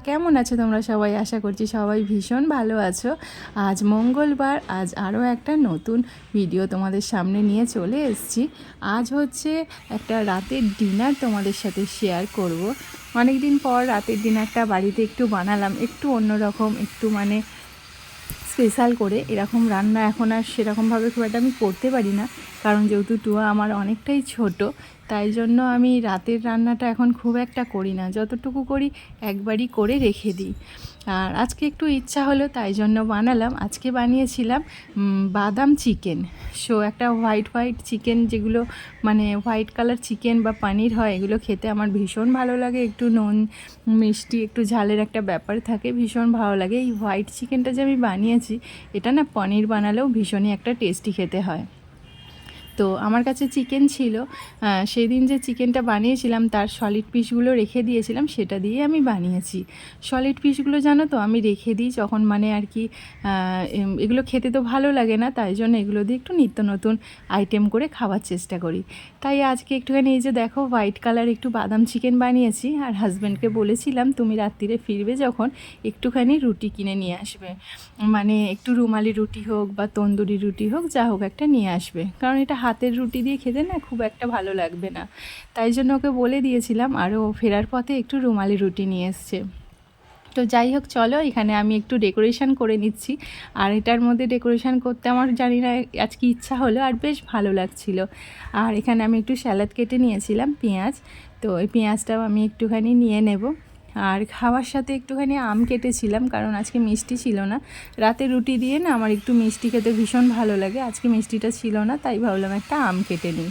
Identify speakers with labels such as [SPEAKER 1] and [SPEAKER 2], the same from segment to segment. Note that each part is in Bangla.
[SPEAKER 1] কেমন আছো তোমরা সবাই? আশা করছি সবাই ভীষণ ভালো আছো। আজ মঙ্গলবার, আজ আরও একটা নতুন ভিডিও তোমাদের সামনে নিয়ে চলে এসেছি। আজ হচ্ছে একটা রাতের ডিনার তোমাদের সাথে শেয়ার করব। অনেক দিন পর রাতের ডিনারটা বাড়িতে একটু বানালাম, একটু অন্যরকম, একটু মানে স্পেশাল করে। এরকম রান্না এখন আর সেরকমভাবে খুব একটা আমি করতে পারি না, কারণ যেহেতু টুয়া আমার অনেকটাই ছোট, তাই জন্য আমি রাতের রান্নাটা এখন খুব একটা করি না, যতটুকু করি একবারই করে রেখে দিই। আর আজকে একটু ইচ্ছা হলো তাই জন্য বানালাম। আজকে বানিয়েছিলাম বাদাম চিকেন। একটা হোয়াইট চিকেন, যেগুলো মানে হোয়াইট কালার চিকেন বা পনির হয়, এগুলো খেতে আমার ভীষণ ভালো লাগে। একটু নুন মিষ্টি একটু ঝালের একটা ব্যাপার থাকে, ভীষণ ভালো লাগে। এই হোয়াইট চিকেনটা যে আমি বানিয়েছি, এটা না পনির বানালেও ভীষণই একটা টেস্টি খেতে হয়। তো আমার কাছে চিকেন ছিল, সেই দিন যে চিকেনটা বানিয়েছিলাম তার সলিড পিসগুলো রেখে দিয়েছিলাম, সেটা দিয়ে আমি বানিয়েছি। সলিড পিসগুলো জানো তো আমি রেখে দিই যখন মানে আর কি এগুলো খেতে তো ভালো লাগে না, তাই জন্য এগুলো দিয়ে একটু নিত্য নতুন আইটেম করে খাওয়ার চেষ্টা করি। তাই আজকে একটুখানি এই যে দেখো হোয়াইট কালার একটু বাদাম চিকেন বানিয়েছি। আর হাজব্যান্ডকে বলেছিলাম তুমি রাত্রিরে ফিরবে যখন একটুখানি রুটি কিনে নিয়ে আসবে, মানে একটু রুমালি রুটি হোক বা তন্দুরি রুটি হোক, যা হোক একটা নিয়ে আসবে, কারণ এটা হাতের রুটি দিয়ে খেতে না খুব একটা ভালো লাগবে না। তাই জন্য ওকে বলে দিয়েছিলাম, আর ও ফেরার পথে একটু রুমালি রুটি নিয়ে এসছে। তো যাই হোক, চলো এখানে আমি একটু ডেকোরেশন করে নিচ্ছি। আর এটার মধ্যে ডেকোরেশন করতে আমার জানি না আজকে ইচ্ছা হলো, আর বেশ ভালো লাগছিল। আর এখানে আমি একটু স্যালাড কেটে নিয়েছিলাম, পেঁয়াজ। তো ওই পেঁয়াজটাও আমি একটুখানি নিয়ে নেব। আর খাওয়ার সাথে একটুখানি আম কেটেছিলাম, কারণ আজকে মিষ্টি ছিল না। রাতে রুটি দিয়ে না আমার একটু মিষ্টি খেতে ভীষণ ভালো লাগে, আজকে মিষ্টিটা ছিল না, তাই ভাবলাম একটা আম কেটে নিই।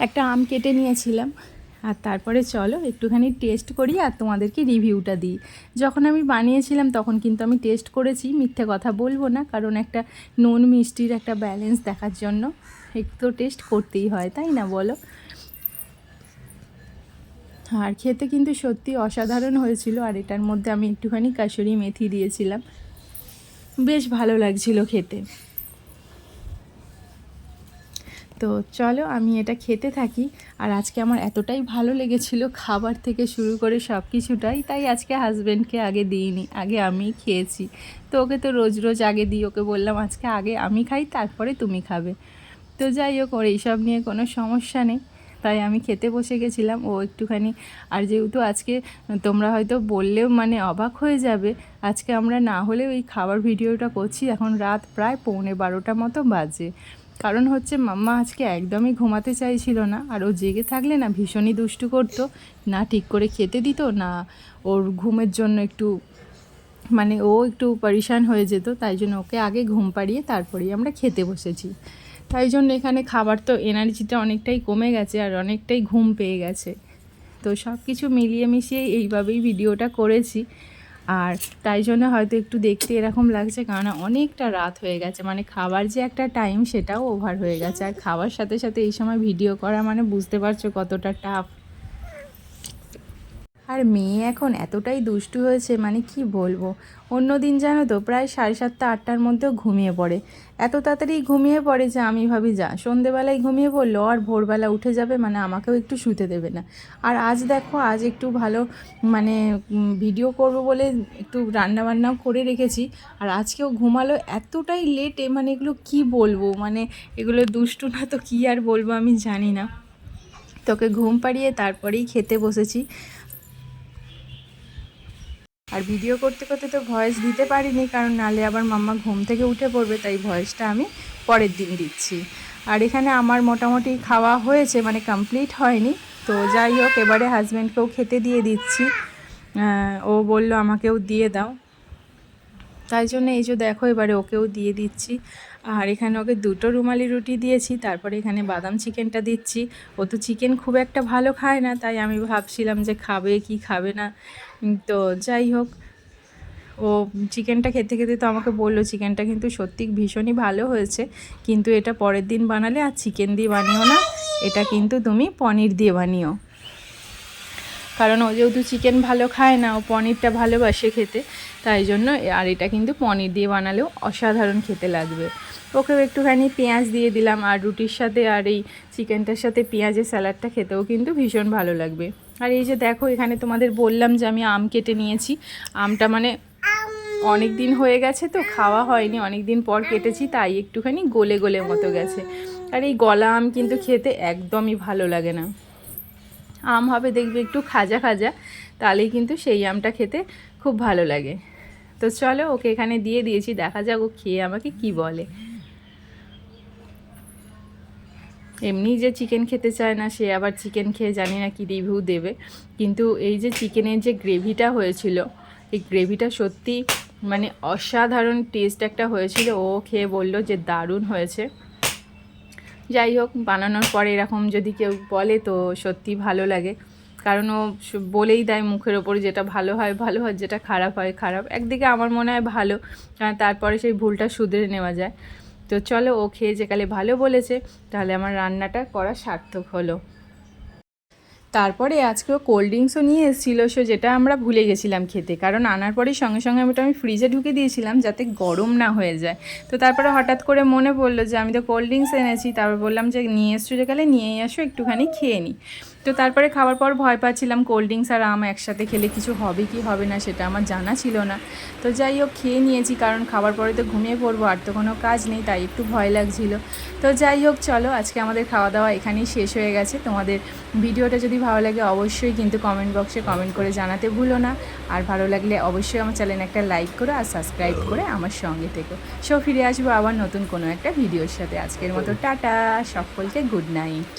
[SPEAKER 1] একটা আম কেটে নিয়েছিলাম। আর তারপরে চলো একটুখানি টেস্ট করি আর তোমাদেরকে রিভিউটা দিই। যখন আমি বানিয়েছিলাম তখন কিন্তু আমি টেস্ট করেছি, মিথ্যে কথা বলবো না, কারণ একটা নুন মিষ্টির একটা ব্যালেন্স দেখার জন্য একটু টেস্ট করতেই হয়, তাই না বলো? আর খেতে কিন্তু সত্যি অসাধারণ হয়েছিল। আর এটার মধ্যে আমি একটুখানি কাসুরি মেথি দিয়েছিলাম, বেশ ভালো লাগছিল খেতে। তো চলো আমি এটা খেতে থাকি। আর আজকে আমার এতটাই ভালো লেগেছিল, খাবার থেকে শুরু করে সব কিছুটাই, তাই আজকে হাজব্যান্ডকে আগে দিইনি, আগে আমি খেয়েছি। তো ওকে তো রোজ রোজ আগে দিই, ওকে বললাম আজকে আগে আমি খাই, তারপরে তুমি খাবে। তো যাই হোক, ওর এইসব নিয়ে কোনো সমস্যা নেই, তাই আমি খেতে বসে গেছিলাম। ও একটুখানি, আর যেহেতু আজকে তোমরা হয়তো বললেও মানে অবাক হয়ে যাবে, আজকে আমরা না হলেও এই খাবার ভিডিওটা করছি, এখন রাত প্রায় 11:15 মতো বাজে। কারণ হচ্ছে মাম্মা আজকে একদমই ঘুমাতে চাইছিল না, আর ও জেগে থাকলে না ভীষণই দুষ্টু করতো, না ঠিক করে খেতে দিত না। ওর ঘুমের জন্য একটু মানে ও একটু পরেশান হয়ে যেত, তাই জন্য ওকে আগে ঘুম পাড়িয়ে তারপরেই আমরা খেতে বসেছি। তাই জন্য এখানে খাবার তো এনার্জিটা অনেকটাই কমে গেছে, আর অনেকটাই ঘুম পেয়ে গেছে। তো সব কিছু মিলিয়ে মিশিয়ে এইভাবেই ভিডিওটা করেছি। আর তাই জন্য হয়তো একটু দেখতে এরকম লাগছে, কারণ অনেকটা রাত হয়ে গেছে, মানে খাবার যে একটা টাইম সেটাও ওভার হয়ে গেছে। আর খাওয়ার সাথে সাথে এই সময় ভিডিও করা মানে বুঝতে পারছো কতটা টাফ। আর মেয়ে এখন এতটাই দুষ্টু হয়েছে, মানে কি বলবো। অন্য দিন জানো তো প্রায় 7:30 8টার মধ্যেও ঘুমিয়ে পড়ে, এত তাড়াতাড়ি ঘুমিয়ে পড়ে যে আমি ভাবি যা সন্ধেবেলায় ঘুমিয়ে পড়লো, আর ভোরবেলা উঠে যাবে, মানে আমাকেও একটু শুতে দেবে না। আর আজ দেখো, আজ একটু ভালো মানে ভিডিও করব বলে একটু রান্নাবান্নাও করে রেখেছি, আর আজকেও ঘুমালো এতটাই লেটে, মানে এগুলো কি বলবো, মানে এগুলো দুষ্টু না তো কী আর বলবো আমি জানি না। তোকে ঘুম পাড়িয়ে তারপরেই খেতে বসেছি। আর ভিডিও করতে করতে তো ভয়েস দিতে পারিনি, কারণ নালে আবার মাম্মা ঘুম থেকে উঠে পড়বে, তাই ভয়েসটা আমি পরের দিন দিচ্ছি। আর এখানে আমার মোটামুটি খাওয়া হয়েছে, মানে কমপ্লিট হয়নি। তো যাই হোক, এবারে হাজব্যান্ডকেও খেতে দিয়ে দিচ্ছি। ও বলল আমাকেও দিয়ে দাও, তাই জন্য এই যে দেখো এবারে ওকেও দিয়ে দিচ্ছি। আর এখানে ওকে 2টো রুমালি রুটি দিয়েছি, তারপরে এখানে বাদাম চিকেনটা দিচ্ছি। ও তো চিকেন খুব একটা ভালো খায় না, তাই আমি ভাবছিলাম যে খাবে কি খাবে না। তো যাই হোক, ও চিকেনটা খেতে খেতে তো আমাকে বললো চিকেনটা কিন্তু সত্যি ভীষণই ভালো হয়েছে, কিন্তু এটা পরের দিন বানালে আর চিকেন দিয়ে বানিও না, এটা কিন্তু তুমি পনির দিয়ে বানিও। কারণ ও যেহেতু চিকেন ভালো খায় না, ও পনিরটা ভালোবাসে খেতে, তাই জন্য। আর এটা কিন্তু পনির দিয়ে বানালেও অসাধারণ খেতে লাগবে। ওকেও একটুখানি পেঁয়াজ দিয়ে দিলাম, আর রুটির সাথে আর এই চিকেনটার সাথে পেঁয়াজের স্যালাডটা খেতেও কিন্তু ভীষণ ভালো লাগবে। আর এই যে দেখো এখানে তোমাদের বললাম যে আমি আম কেটে নিয়েছি। আমটা মানে অনেক দিন হয়ে গেছে তো খাওয়া হয়নি, অনেক দিন পর কেটেছি, তাই একটুখানি গলে গলে মতো গেছে। আর এই গলা আম কিন্তু খেতে একদমই ভালো লাগে না। আম হবে দেখবে একটু খাজা খাজা, তাহলেই কিন্তু সেই আমটা খেতে খুব ভালো লাগে। তো চলো ওকে এখানে দিয়ে দিয়েছি, দেখা যাক ও খেয়ে আমাকে কি বলে। এমনি যে চিকেন খেতে চায় না, সে আবার চিকেন খেয়ে জানি না কি রিভিউ দেবে। কিন্তু এই যে চিকেনের যে গ্রেভিটা হয়েছিল, এই গ্রেভিটা সত্যি মানে অসাধারণ টেস্ট একটা হয়েছিল। ও খেয়ে বলল যে দারুণ হয়েছে। যাই হোক, বানানোর পরে এরকম যদি কেউ বলে তো সত্যি ভালো লাগে, কারণ ও বলেই দেয় মুখের ওপর, যেটা ভালো হয় ভালো হয়, যেটা খারাপ হয় খারাপ। একদিকে আমার মনে হয় ভালো, কারণ তারপরে সেই ভুলটা শুধরে নেওয়া যায়। তো চলো, ও খেয়ে যেকালে ভালো বলেছে, তাহলে আমার রান্নাটা করা সার্থক হলো। তারপরে আজকেও কোল্ড ড্রিঙ্কসও নিয়ে এসেছিলো, যেটা আমরা ভুলে গেছিলাম খেতে, কারণ আনার পরেই সঙ্গে সঙ্গে আমি ফ্রিজে ঢুকে দিয়েছিলাম যাতে গরম না হয়ে যায়। তো তারপরে হঠাৎ করে মনে পড়লো যে আমি তো কোল্ড ড্রিঙ্কস এনেছি, তারপর বললাম যে নিয়ে এসছো যেকালে নিয়েই আসো, একটুখানি খেয়ে নিই। তো তারপরে খাওয়ার পর ভয় পাচ্ছিলাম কোল্ড ড্রিঙ্কস আর আম একসাথে খেলে কিছু হবে কি হবে না সেটা আমার জানা ছিল না। তো যাই হোক খেয়ে নিয়েছি, কারণ খাবার পরে তো ঘুমিয়ে পড়বো, আর তো কোনো কাজ নেই, তাই একটু ভয় লাগছিল। তো যাই হোক চলো, আজকে আমাদের খাওয়া দাওয়া এখানেই শেষ হয়ে গেছে। তোমাদের ভিডিওটা যদি ভালো লাগে অবশ্যই কিন্তু কমেন্ট বক্সে কমেন্ট করে জানাতে ভুলো না। আর ভালো লাগলে অবশ্যই আমার চ্যানেলে একটা লাইক করো আর সাবস্ক্রাইব করে আমার সঙ্গে থেকো। সো ফিরে আসবো আবার নতুন কোনো একটা ভিডিওর সাথে। আজকের মতো টাটা, সকলকে গুড নাইট।